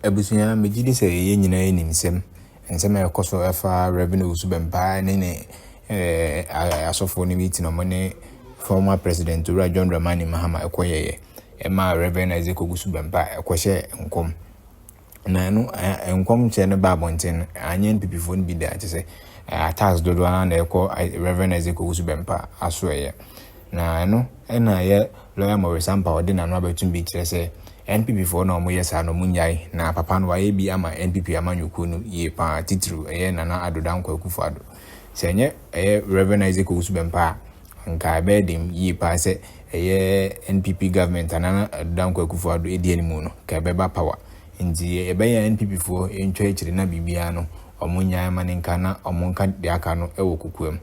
Abusunya megidi sɛ yɛ nyina yɛ nimsɛm nsɛm a ɛkɔ so ɛfa revenue Owusu Bempah ne asɔfo ne meeting no ne former president Owura John Dramani Mahama ɛkɔyɛyɛ ɛma revenue Owusu Bempah ɛkɔhyɛ nkɔm na no nkɔm kyɛ ne ba abɔnten anya NPP fo no bi da kyɛ sɛ attacks dodo na ɛkɔ revenue Owusu Bempah aso ɛyɛ na no ɛna yɛ lawyer Maurice Ampaw de nano abetum bi kyerɛ sɛ NPP for no mo yesa no munyai na papa no waye bi ama NPP amanyuku no ye pa titru nana adodan kwakufu ado se nye Reverend Owusu Bempah nka be dem ye pa se NPP government nana adodan kwakufu ado edi animu no ka be ba power nti ya NPP for entwa ekire na bibia no omunyai maninka na omunka de aka no ewo kukuam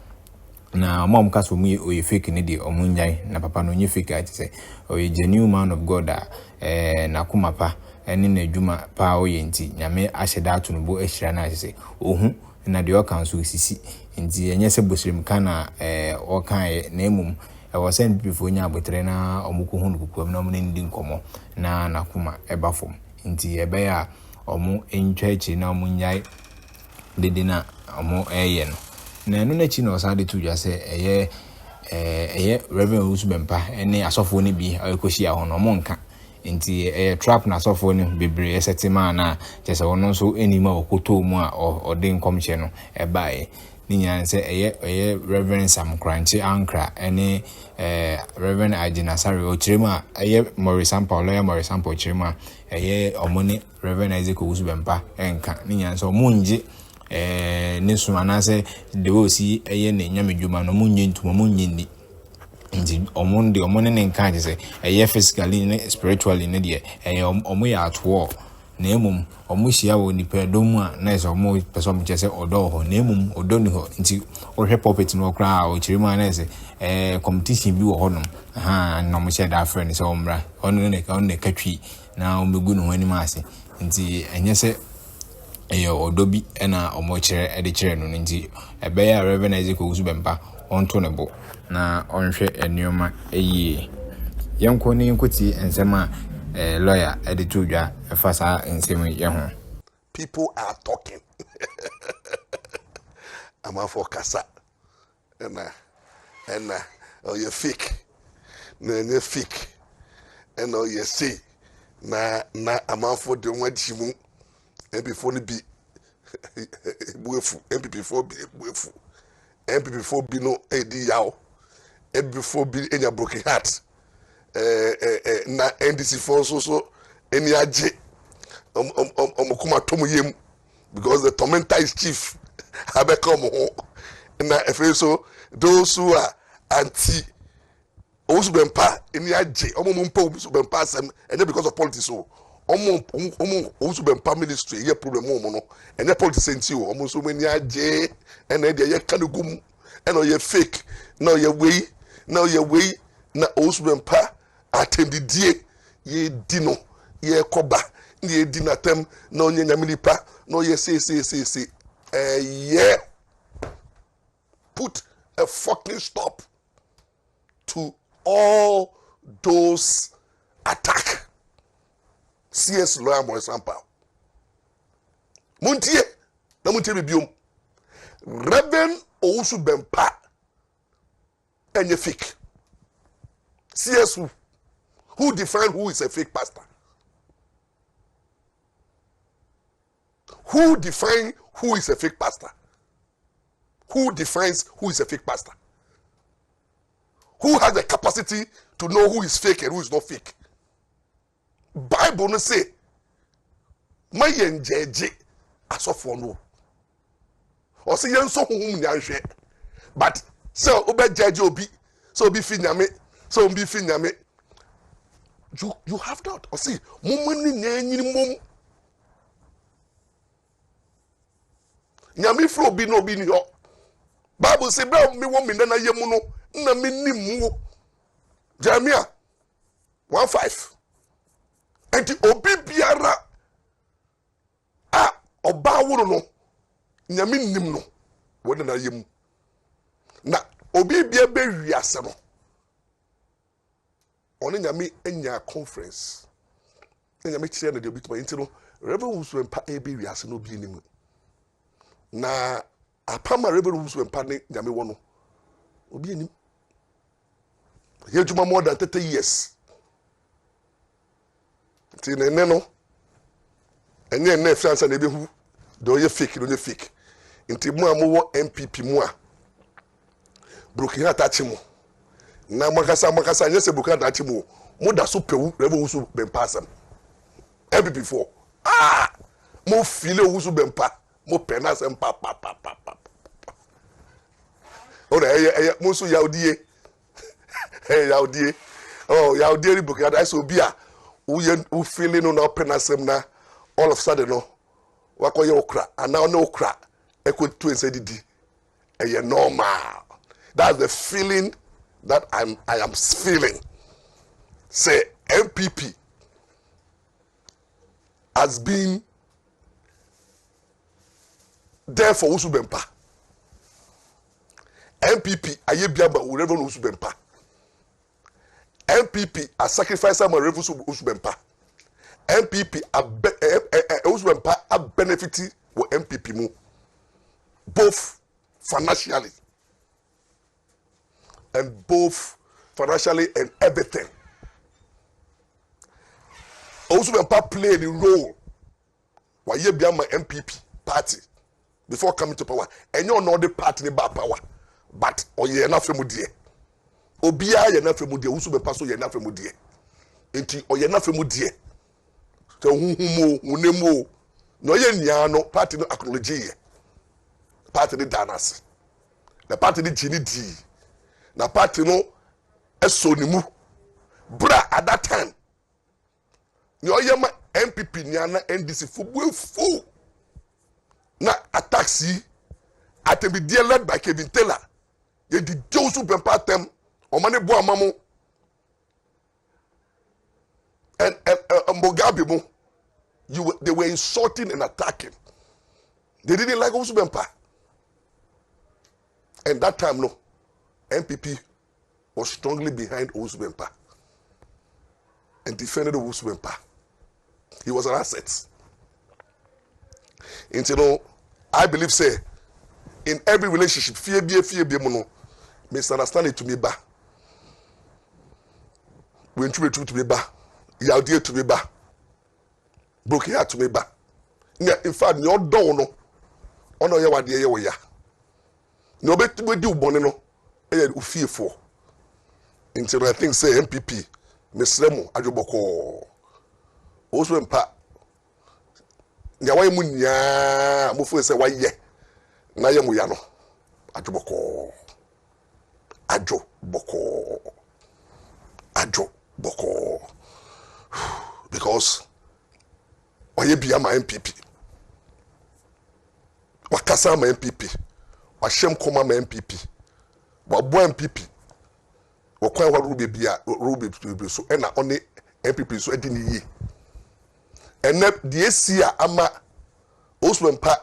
na mom kaso mu oye fake ne de omunyai na papa no nye fake ati se oye genuine man of God na kumapa ene na adwuma pa oye nti nyame ahyeda ato no bo ahyira na ase se ohu na de okan so sisi nti enye se bosrem kana okan na emum wo send before nya abotre na omuko hu no kukuam na omne ndi nkomo na nakuma eba fom nti ebe ya omu entwa echi na omunyai dede na omu eye no na enu na chi na osade tu dwa se Reverend Owusu Bempah ene asofo ne bi akohia ho no mo nka nti trap na asofo ne bebre esetima na chese wono nso enima okoto mu a ode nkomche no ebae ni nyan se Reverend Sam Kranchi Ankra ene Reverend Ajinasari ochiremu a Maurice Ampaw lawyer Maurice Ampaw ochiremu a omone Reverend Owusu Bempah enka ni nyan so munje nesu anase de osi ne nyamedwuma no munye ntuma munye ni nti omone ne nka je se physically ne spiritually ne de omo ya atwo na emum omo hia wo nipa dom a na se omo person je se odo ho na emum odo ni ho nti ohwe puppet no kra o chirima na se competition bi wo ho no na mo share that friend se omra ono ne katwi na omegu no ani ma ase nti enye se odobi ena omochire edichere no nti ebe ya Reverend Owusu Bempah onto ne bo na onhwe enioma eyie yenko ni nkuti ensema lawyer editu dwa efasa ensem ye ho people are talking I'm for kasa and oh you fake na fake and oh you say na I'm for the one chimu before the be buefu MPP for be buefu MPP for be no edi yaw before be enya broken heart na NDC for so any aje kuma tomu yem because the tormentor is chief abeka mo na so those who are anti Owusu Bempah any aje mumpa Owusu Bempah sem and because of politics so Owusu Bempah ministry ye problem mo no and the politics enti o so many aje and dey ye kanugum and ye fake now ye way na Owusu Bempah atendi die ye dino ye koba ye dinatem na onye nyamilipa no ye say yeah put a fucking stop to all those attack CS lawyer Maurice Ampaw muntie na muntie bibiom Reverend Owusu Bempah enye fake CS who define who is a fake pastor? Who define who is a fake pastor? Who defines who is a fake pastor? Who has the capacity to know who is fake and who is not fake? Bible no say my yenjeje asofo no o say yen so honhum nya hwe but so obe judge obi so obi fi nyame so obi fi nyame you have that or see momani nyanyini mom nyame fro obi no obi ni ho Bible say bra me wo me na yemu no na me nim wo Jeremiah 1:5 enti obi biara a oba woro no nyame nim no wo na yemu na obi bia be wiase no oni nyame enya conference nya me kire na de obituma nti no Reverend Owusu Bempah ebe wiase no bi anim na apama Reverend Owusu Bempah ne nyame wo no obi anim ye juma more than 30 years ti ne no enye na fiansa na ebe hu do ye fake no ye fake nti mu amowo MPP mu a broken heart achimo na makasa nyese broken heart achimo mo da so pewu Reverend Owusu Bempah asem MPP before mo feel Owusu Bempah mo pena asem pa ora mo so yaudie yaudie yaudie broken heart I so bia wo feeling no na pena asem na all of a sudden no wakoye okra ana no okra eko to inside didi normal. That's the feeling that I am feeling. Say MPP has been there for Owusu Bempah. MPP ayebiamba Reverend Owusu Bempah. MPP a sacrifice my Reverend Owusu Bempah. MPP Owusu Bempah a benefit with MPP mu, both financially and everything. Owusu Bempah played a role while you be my MPP party before coming to power. And you're not the party about power, but you're enough for mudie. Obia you're enough for mudie. Owusu Bempah so you're enough for mudie. Enti you're enough for mudie. So unemo no ye nyano party no acknowledge party the danas. The party the jini di. Na party no esonimu bra at that time nyo yema MPP nyana NDC fu na taxi atembi dear led by Kevin Taylor ye di Owusu Bempah tem o mane bo amamo and Mugabe mo they were insulting and attacking. They didn't like Owusu Bempah. And that time no MPP was strongly behind Owusu Bempah and defended Owusu Bempah. He was an asset. And you know, I believe say in every relationship, fear be mono, misunderstanding to me ba. When you to me ba, yaudie to me ba, broken heart to me ba. In fact, your don't no, ono ya wadi ya ya. No bet we do bonino. Fearful until I think say MPP Mesremo Ajoboko Owusu Bempah nyawa mu nya mofo say why ye na ye mu ya no Ajoboko because why bia ma MPP wakasa ma MPP washem koma ma MPP wabo MPP wakwan wa rube bia rube so na only MPP so edini yi ene de esia ama Owusu Bempah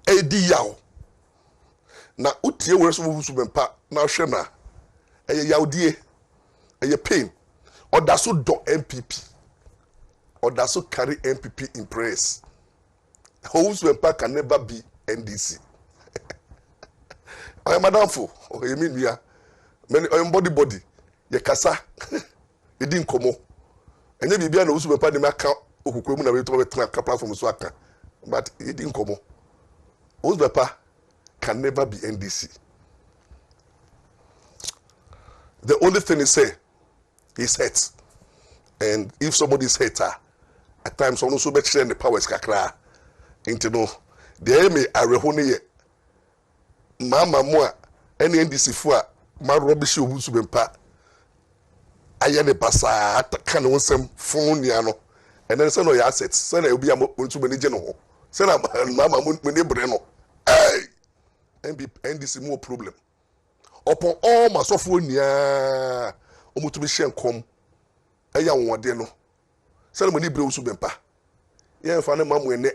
edi yaw na utie wore so Owusu Bempah na hwe na yawdie pain oda so do MPP oda so carry MPP in praise. Owusu Bempah can never be NDC. I am madam for you mean we are many body ye kasa e din komo enye bibia na Owusu Bempah de maka okukwemu na we to betra platform so aka but e din komo Owusu Bempah can never be NDC. The only thing is say he's hurt, and if somebody is hurt at times someone so much the powers kakra into no the me arehone ye mama mo a ene NDC fo a ma rubbish Owusu Bempah aye ne basa ataka ne wonsem fon nia no ene se no ya assets se na obi am ontu manage no ho se na mama mo ne bre no NDC more problem upon all my software nia omutumi hyenkom eya wonde no se na mani bre Owusu Bempah ye fa ne mamu ene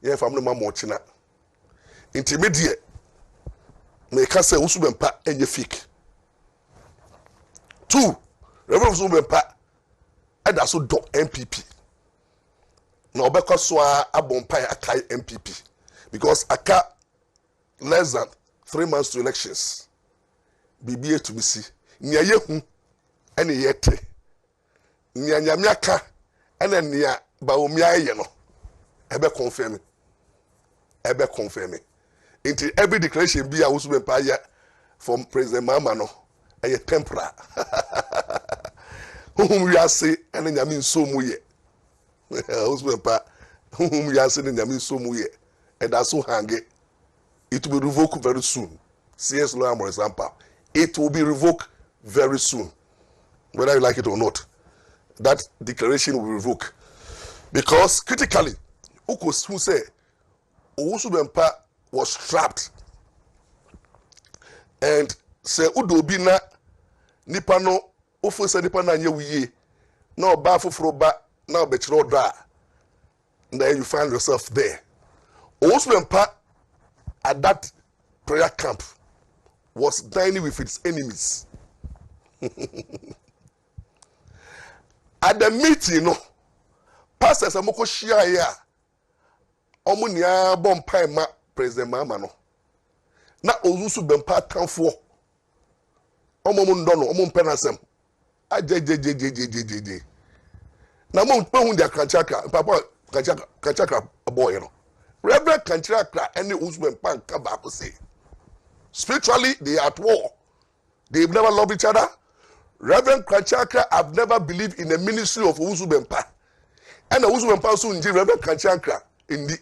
ye fa ne mamu ochina intermediate me ka say Owusu Bempah enye fake 2 Reverend Owusu Bempah eda so do MPP na obekọ so abompai akai MPP because aka less than 3 months to elections BBA to see nia yehu ene yete nia nyamiaka ene nia baomia ye no ebe confirm into every declaration be Owusu Bempah ya from President Mahama no eye temporal we are say ene nyame nso mu ye Owusu Bempah we are say ene nyame nso mu ye and that's so hange it will be revoked very soon. CS lawyer Maurice Ampaw. It will be revoked very soon. Whether you like it or not. That declaration will be revoked. Because critically, who say Owusu Bempah was trapped. And say Udobi na nipa no ofo say nipa na anye wiye. Na oba foforo ba na obechiro da. Then you find yourself there. Owusu Bempah at that prayer camp was dining with its enemies. At the meeting, no, pastors amoko shia ya omo nia bompai ma President Mahama no. Na Owusu Bempah kanfo omo mu ndo no omo mpenasem ajejejejejejeje na mo hu dia kanchaka papa kanchaka boy no. Reverend Kanchakra and the Owusu Bempah come back to say. Spiritually, they are at war. They've never loved each other. Reverend Kanchakra have never believed in the ministry of Owusu Bempah. And Owusu Bempah soon did Reverend Kanchakra in the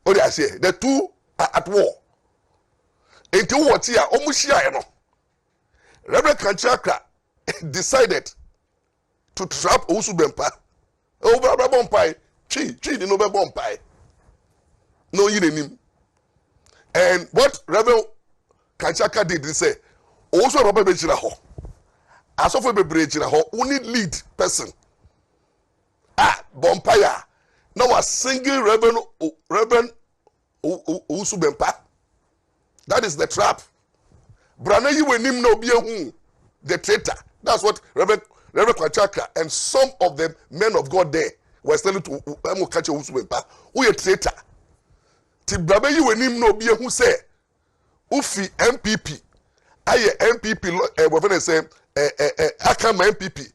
what did I say? The two are at war. Until what year? Almost year, no. Reverend Kanchakra decided to trap Owusu Bempah. Over Bempah. Chi the no Bempah. No, you didn't. And what Reverend Kanchaka did, he said, also Robert Bechiraho. As of a Bechiraho, only lead person. Bompire. Now a single Reverend Owusu Bempah. That is the trap. Brana you will name no be the traitor. That's what Reverend Kanchaka and some of the men of God there were telling to catch Owusu Bempah. Who a traitor? Tibrabe you will name no be who say Ufi MPP. Aye MPP what they say Akama MPP.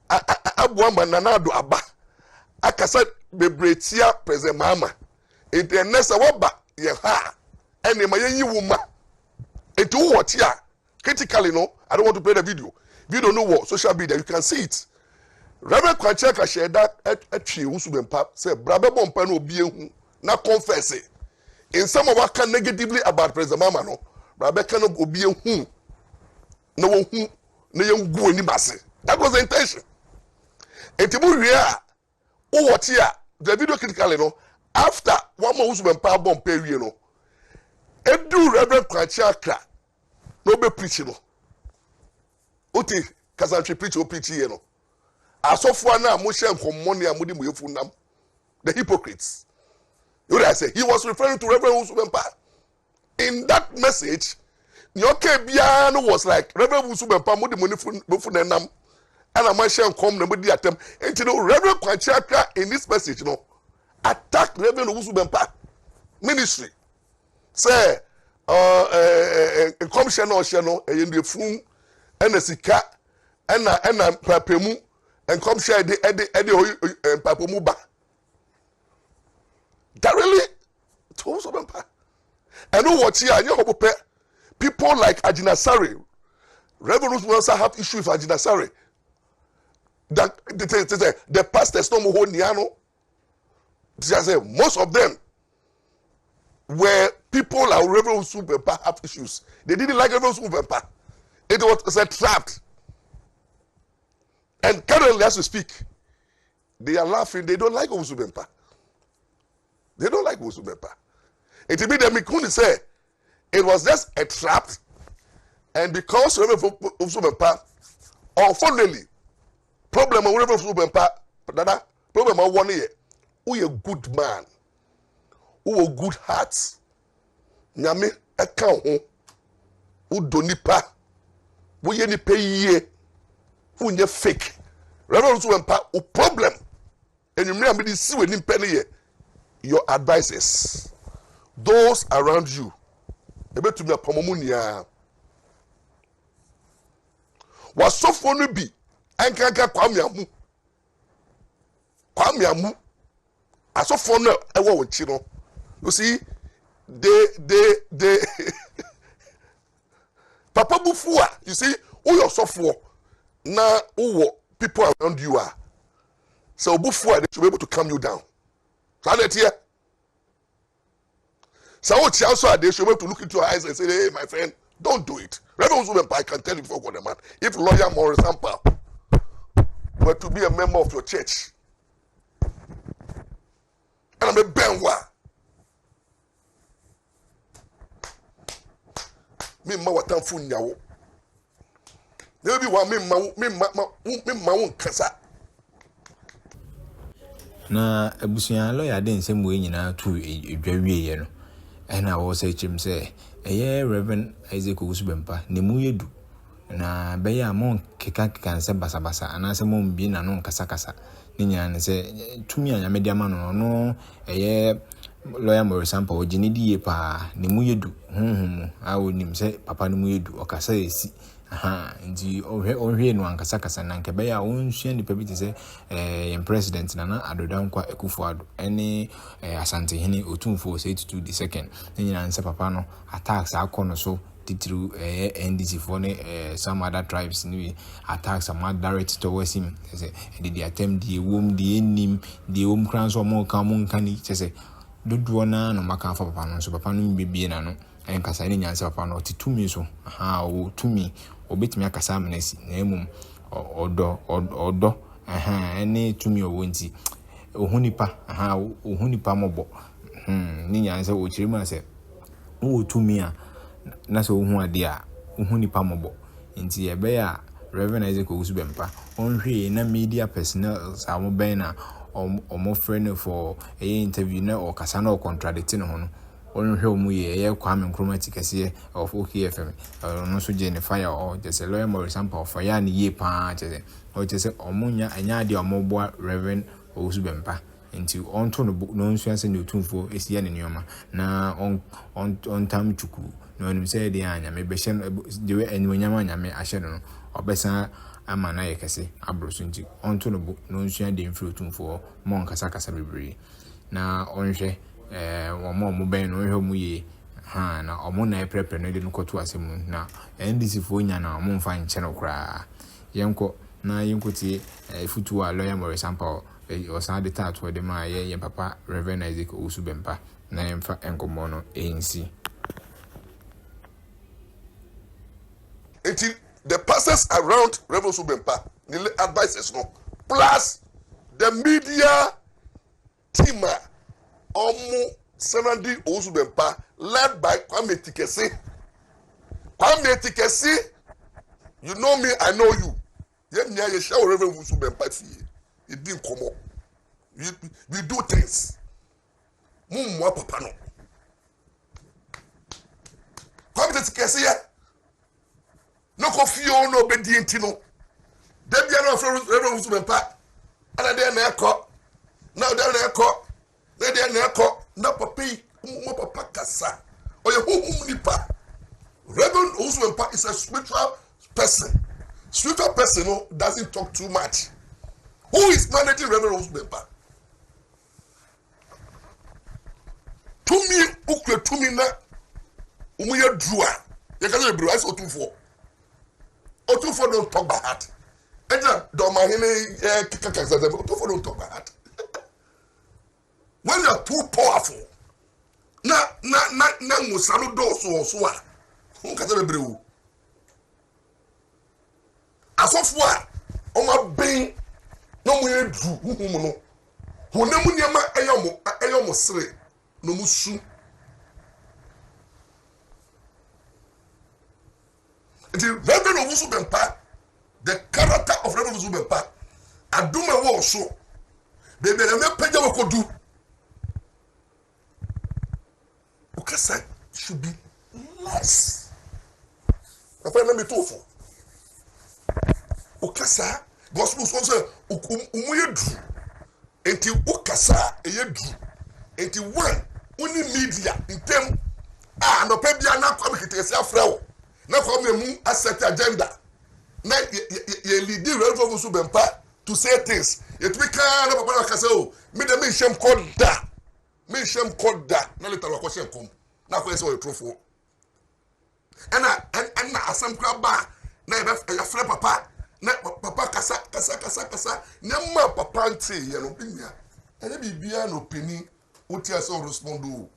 Abuama nanado aba. Akasa bebretia President Mahama. It the next waba ye ha. And the maye wuma. It who what here critically no. I don't want to play the video. If you don't know what social media, you can see it. Reverend Kanchaka shared that at Owusu Bempah say Brabe Bompa no be hu na confess it. In some of what can negatively about President Mahama no, Brabe cannot go be hu no one who no young go any masse. That was the intention. And to be real, what here the video critically no after one more Owusu Bempah bomb period no. Edu Reverend Kanchaka no be preaching no. Oti Kazanchi preach or preach here no. Asofo na mo share nkomoni amudi mo yefunam. The hypocrites. You know I say he was referring to Reverend Owusu Bempah. In that message, Nyoke Biano was like Reverend Owusu Bempah mudi mo funenam. And I share nkom na mudi atem. And you know Reverend Kanchaka in this message no attacked Reverend Owusu Bempah ministry. Say nkom share no eyendu fun ena sika ena papemu and come share the papomuba. That really told Bempah. And know what here? You people like Ajinasari, Reverend also have issue with Ajinasari. That the pastors no more niano. Most of them were people like Reverend Bempah have issues. They didn't like Reverend Bempah. It was a trap. And currently, as we speak, they are laughing. They don't like Owusu Bempah. They don't like Owusu Bempah. It will be the Mikuni say it was just a trap, and because Reverend Owusu Bempah, unfortunately, problem with Reverend Owusu Bempah, problem of 1 year, who a good man, who a good heart, nyame account, who donipa, we any pay ye who ye fake. Reverend Bempah, o problem. And you may be see when penny your advisors, those around you. Ebe to me a pomomunia. Was so funny be ankanka Kwame amu. Aso funny ewo wonchi. You see, they Papa Bufua, you see, who you suffer now, who people around you are. So Bufua, they should be able to calm you down. So that here. So what also they should be able to look into your eyes and say, hey, my friend, don't do it. Reverend Bempah, I can tell you before God, man. If lawyer Maurice Ampaw were to be a member of your church, and I'm a Benwa. Me ma watamfu nyawo. Maybe one me kasa. Na abusuan lawyer den nsem we nyina tu edwawie ye no. Na wo say chim say eye Reverend Isaac Owusu Bempah ne mu yedu. Na be ya mon keka nse basa anase mon bi na no kasa. Ni nyina ne say tumi anya media ma no eye lawyer Maurice Ampaw ogini die pa ne mu yedu awo nim se papa ne mu yedu okasa esi nti ohwe no ankasa na nke be ya wonsua ni pebiti se president nana adodankwa Ekufuado ene asante hene Otumfoɔ se tutu the second nyina nse papa no attacks akono so titru NDC for some other tribes ni attacks are direct towards him say the attempt the nim the kran so mo kani say dodo na no maka fa papa no so papa no bibie na no enkasa ni nyanse papa no titumi so o tumi obetimi akasa amnesi na emum odo ene tumi o wonti ohunipa mobo ni nyanse o chirima se o tumi a na so ohu ade a ohunipa mobo nti ebe ya Reverend Isaac Owusu Bempah onhwe na media personnel samo ben na omo friend for a interview na o kasa na o contradict no ho no onhwe omu ye Kwame Nkrumah Tikɛseɛ of OKFM no so Jennifer or just a lawyer Maurice Ampaw for ya ni ye pa chese o chese omunya anya ade omoboa Reverend Owusu Bempah nti onto no no nsuanse ne Otumfoɔ esia ne nyoma na on tam chuku no nim say de anya me be hye de we anyonyama anya me ahye no obesa ama na yekese abroso nti onto no no nsua de mfiri Otumfoɔ mo nkasa bebre na onhwe omo ben no hwe mu ye na omo na eprepre no de no koto asemu na NDC fo nya na omo mfa nche no kra yenko na yenkotie futu a lawyer Maurice Ampaw o sa de tato de ma ye papa Reverend Isaac Owusu Bempah na emfa enkomo no ensi. Until the pastors around Reverend Owusu Bempah, the advisors no, plus the media team, surrounding Owusu Bempah, led by Kwame Tikɛseɛ. Kwame Tikɛseɛ, you know me, I know you. You share Reverend Owusu Bempah. You didn't come up. We do things. Mumwa papa no. Kwame Tikɛseɛ. No confio no obedient no. Dem bia no Reverend Owusu Bempah. Ana dey na ekọ. Now dey na ekọ. Dey na ekọ. Na papa mo papa kasa. Oye hu nipa. Reverend Owusu Bempah is a spiritual person. Spiritual person no doesn't talk too much. Who is managing Reverend Owusu Bempah? Tumi ukwe tumi na umuye drua. You can say bro, I Otumfoɔ. Otumfoɔ don't talk by heart. Eja domahene Otumfoɔ don't talk by heart. When you are too powerful, na musano do so a. Who can say bro? Asofo a oma ben no mu edru huhum no. Honam niama eyomo sere no musu. The Reverend Owusu Bempah, the character of Reverend Owusu Bempah, aduma wo so. Baby, na me pagya wo kodu. Ukasa should be less. My friend, let me talk for. ukasa gospel so say umuyedu enti ukasa eyedu enti one uni media intem no pe bia na Kwame Tikɛseɛ afrɛ wo na Kwame mu asset agenda na ye lead the Owusu Bempah to say things it we can na papa na kasa o me de me hyem koda na later wa kwose kom na kwese o trofo ana asam kra ba na ya frɛ papa na papa kasa na ma papa nti ye no binya ene bibia no peni uti ase o respondo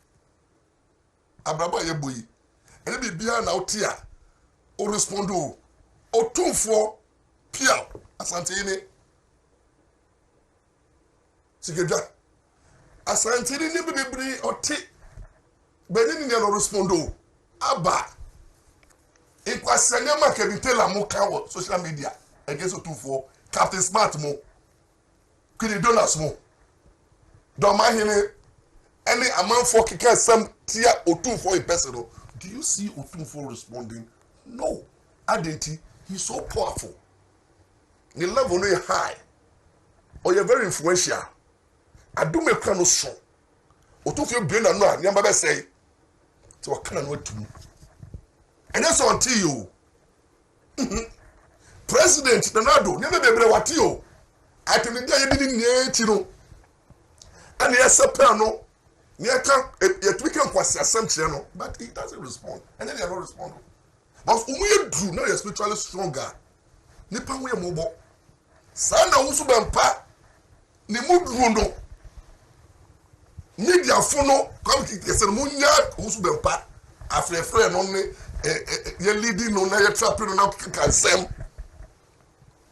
abraba ye boyi ene bibia na uti a o respondo Otumfoɔ pia asante ni sigedwa asante ni bibiri ɔte beni ni no respondo aba ikwasanya ma kebitela mo kawo social media against Otumfoɔ Captain Smart mo kini donors mo do ma hene any amanfo keka sam tia Otumfoɔ in person. Do you see Otumfoɔ responding? No. Identity, he's so powerful. The level is high. Or you're very influential. I do make no song. Otumfoɔ brain and no, you say. So I can't know to me. And that's until you. President Nanado, never be able to you. I tell you, you didn't know. And yes, a piano. Near yet we can quite assumption, but he doesn't respond. And then they are not responding. But when you do, now you're spiritually stronger. Nipa we mobo. Sana Owusu Bempah ni mudrundo. Media fono come Tikɛseɛ munya Owusu Bempah. Afre no ne ye leading no na ye trapping no kansem.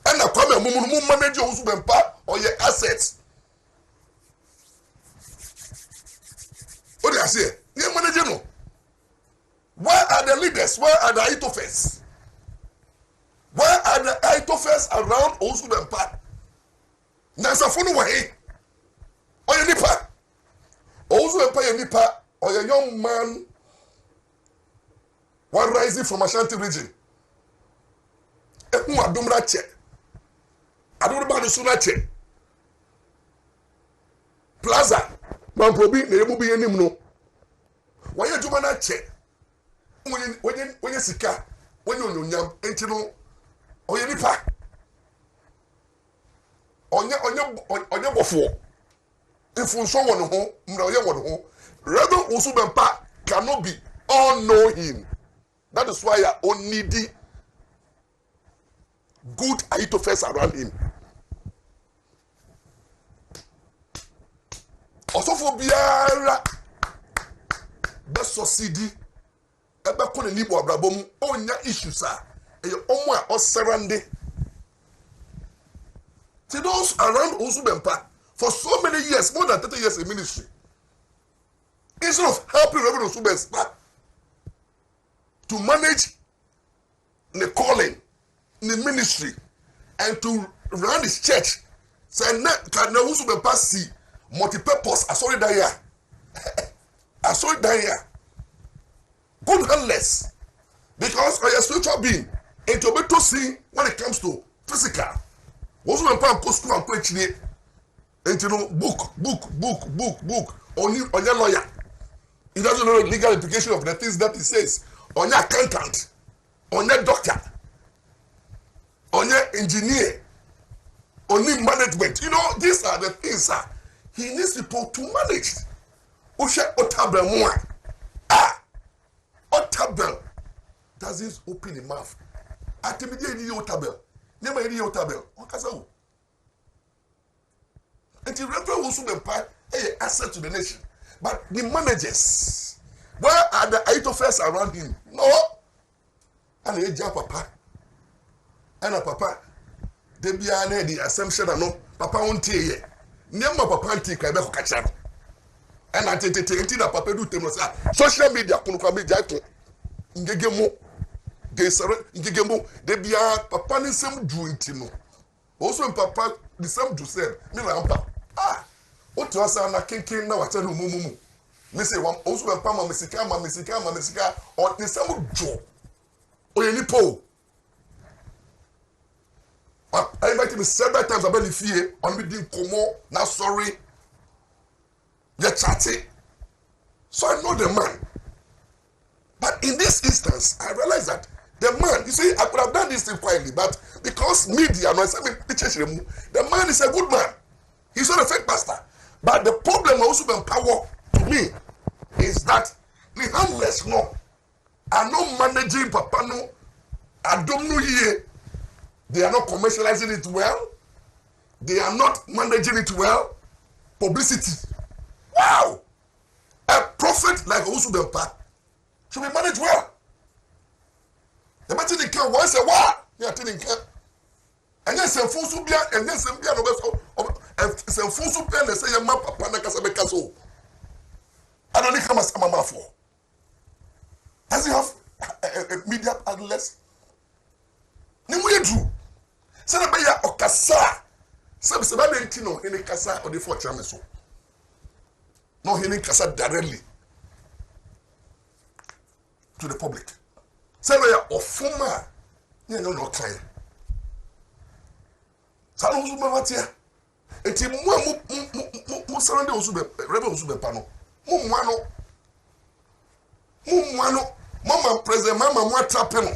And na Kwame mu manage Owusu Bempah or your assets. What do I say? You manage no. Where are the leaders? Where are the Itophels? Where are the Itophels around Owusu Bempah? Nasa funu wahe. Oye nipa. Owusu Bempah ye nipa. Oye young man. One rising from Ashanti region. Eku adumra che. Adumra suna che. Plaza. Mamprobi ne yebu bi yenim no. Waye juma na che. When you sika, when you know, ain't you know, or you nipa, on your before. If you someone home, no, you want home. Rebel Owusu Bempah cannot be all know him. That is why I only need good Itophels around him. Also for Biara, best succeed. Ebe kone ni bo abrabom onya issues a e omo a oserande to those around Owusu Bempah for so many years, more than 30 years in ministry, instead of helping Reverend Owusu Bempah to manage the calling, the ministry, and to run his church, say na can Owusu Bempah see multi-purpose asori daya good handless, because I am spiritual being and to be to see when it comes to physical. Owusu Bempah go school and preach it, and you know book only on your lawyer. He doesn't know the legal implication of the things that he says. On your accountant, on your doctor, on your engineer, only management. You know, these are the things he needs people to manage. Osha Otabel more. Otabel doesn't open the mouth. Atimidi ni Otabel. Never ni Otabel. Okasa. And the Reverend Owusu Bempah asset to the nation. But the managers, where are the Itophels around him? No. And he jump papa. And a papa. They be the assumption that no papa won't tell you. Nyama papa anti kabe ko kacha. And I tell that papa do tell us social media kunu kwa media to ngegemo de sare ngegemo de bia papa ni sem du ntino. Also papa the same do say me la ampa. What to us na kenken na wacha no mumu. Me say one Owusu Bempah ma mesika on the same jo. Oye ni po. I invited me several times about the fear on me doing komo, now sorry. You're chatting. So I know the man. But in this instance, I realized that the man, you see, I could have done this thing quietly, but because media, the man is a good man. He's not a fake pastor. But the problem also been power to me is that the handless no, are not managing papa no, I don't know here. They are not commercializing it well. They are not managing it well. Publicity. Wow! A prophet like Owusu Bempah should be managed well. The matter they can once a while, they are telling him. And then some fools will be and then some be some fools will be and say, "Map upon the Casabecas." I don't think I'm a mama for. Does he have a media outlets? Nimuye drew. Say na beya okasa. Say ba be ntino hene kasa or the for chameso. No hene kasa directly to the public. Say beya ofuma. You know no kind. Sa no Owusu Bempah. Enti mo surround Owusu Bempah, Reverend Owusu Bempah no. Mo mwano. Mama president mama mo trap no.